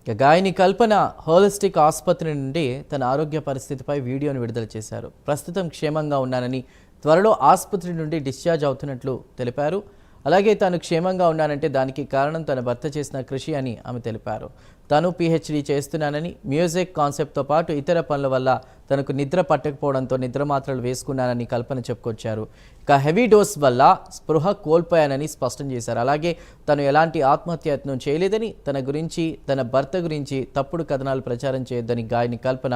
ఇక గాయని కల్పన హోలిస్టిక్ ఆసుపత్రి నుండి తన ఆరోగ్య పరిస్థితిపై వీడియోను విడుదల చేశారు. ప్రస్తుతం క్షేమంగా ఉన్నానని, త్వరలో ఆసుపత్రి నుండి డిశ్చార్జ్ అవుతున్నట్లు తెలిపారు. అలాగే తాను క్షేమంగా ఉన్నానంటే దానికి కారణం తన భర్త చేసిన కృషి అని ఆమె తెలిపారు. తాను PhD చేస్తున్నానని, మ్యూజిక్ కాన్సెప్ట్తో పాటు ఇతర పనుల వల్ల తనకు నిద్ర పట్టకపోవడంతో నిద్ర మాత్రలు వేసుకున్నానని కల్పన చెప్పుకొచ్చారు. ఇక హెవీ డోస్ వల్ల స్పృహ కోల్పోయానని స్పష్టం చేశారు. అలాగే తను ఎలాంటి ఆత్మహత్యయత్నం చేయలేదని, తన గురించి తన భర్త గురించి తప్పుడు కథనాలు ప్రచారం చేయొద్దని గాయని కల్పన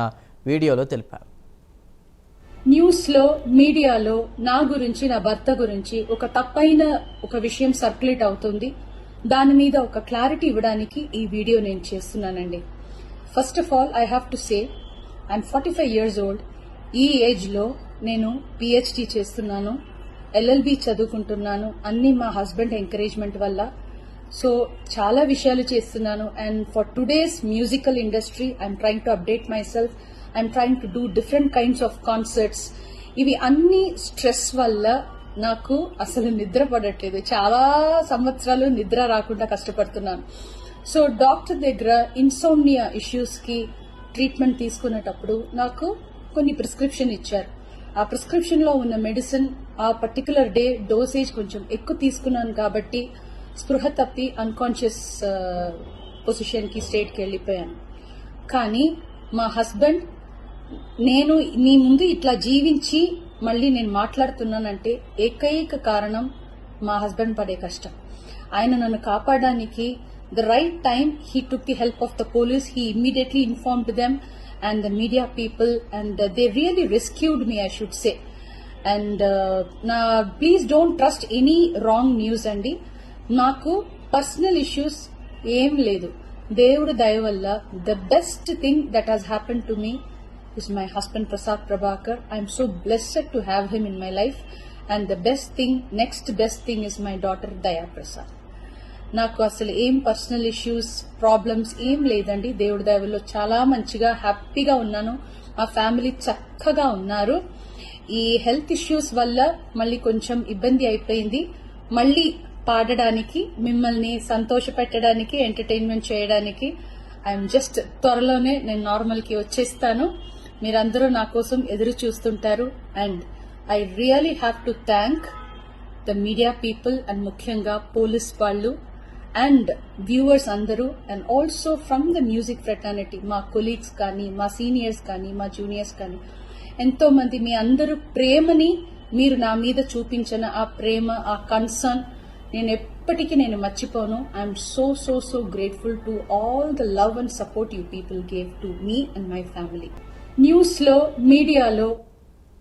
వీడియోలో తెలిపారు. న్యూస్లో, మీడియాలో నా గురించి, నా భర్త గురించి ఒక తప్పైన ఒక విషయం సర్క్యులేట్ అవుతుంది. దాని మీద ఒక క్లారిటీ ఇవ్వడానికి ఈ వీడియో నేను చేస్తున్నానండి. First of all I have to say I'm 45 years old. ఈ ఏజ్లో నేను PhD చేస్తున్నాను, LLB చదువుకుంటున్నాను. అన్ని మా హస్బెండ్ ఎంకరేజ్మెంట్ వల్ల. సో చాలా విషయాలు చేస్తున్నాను. And for today's musical industry I'm trying to update my self. I'm trying to do different kinds of concerts. ఇవి అన్ని స్ట్రెస్ వల్ల నాకు అసలు నిద్ర పడట్లేదు. చాలా సంవత్సరాలు నిద్ర రాకుండా కష్టపడుతున్నాను. సో డాక్టర్ దగ్గర ఇన్సోమ్నియా ఇష్యూస్ కి ట్రీట్మెంట్ తీసుకునేటప్పుడు నాకు కొన్ని ప్రిస్క్రిప్షన్ ఇచ్చారు. ఆ ప్రిస్క్రిప్షన్ లో ఉన్న మెడిసిన్ ఆ పర్టికులర్ డే డోసేజ్ కొంచెం ఎక్కువ తీసుకున్నాను కాబట్టి స్పృహ తప్పి అన్కాన్షియస్ పొజిషన్ కి స్టేట్ కి వెళ్ళిపోయాను. కానీ మా హస్బెండ్, నేను నీ ముందు ఇట్లా జీవించి మళ్ళీ నేను మాట్లాడుతున్నానంటే ఏకైక కారణం మా హస్బెండ్ పడే కష్టం. ఆయన నన్ను కాపాడడానికి the right time he took the help of the police. He immediately informed them and the media people and they really rescued me, I should say. And నా please don't trust any wrong news అండి. నాకు personal issues ఏం లేదు. దేవుడి దయ వల్ల the best thing that has happen to me is my husband Prasad Prabhakar. I am so blessed to have him in my life, and the next best thing is my daughter Daya Prasad. నాకు అసలు ఏం personal issues, problems ఏం లేదండి. దేవుడి దయ వల్ల చాలా మంచిగా హ్యాపీగా ఉన్నాను. మా ఫ్యామిలీ చక్కగా ఉన్నారు. ఈ హెల్త్ ఇష్యూస్ వల్ల మళ్ళీ కొంచెం ఇబ్బంది అయిపోయింది. మళ్ళీ పాడడానికి, మిమ్మల్ని సంతోష పెట్టడానికి, ఎంటర్టైన్మెంట్ చేయడానికి ఐఎమ్ జస్ట్ త్వరలోనే నేను నార్మల్ కి వచ్చేస్తాను. మీరందరూ నా కోసం ఎదురు చూస్తుంటారు. And I really have to thank the media people and ముఖ్యంగా పోలీస్ వాళ్ళు అండ్ వ్యూవర్స్ అందరూ, and also from the music fraternity, మా కొలీగ్స్ కానీ, మా సీనియర్స్ కానీ, మా జూనియర్స్ కానీ, ఎంతో మంది మీ అందరూ ప్రేమని మీరు నా మీద చూపించిన ఆ ప్రేమ, ఆ కన్సర్న్ నేను ఎప్పటికీ మర్చిపోను. I'm so grateful to all the love and support you people gave to me and my family. న్యూస్లో, మీడియాలో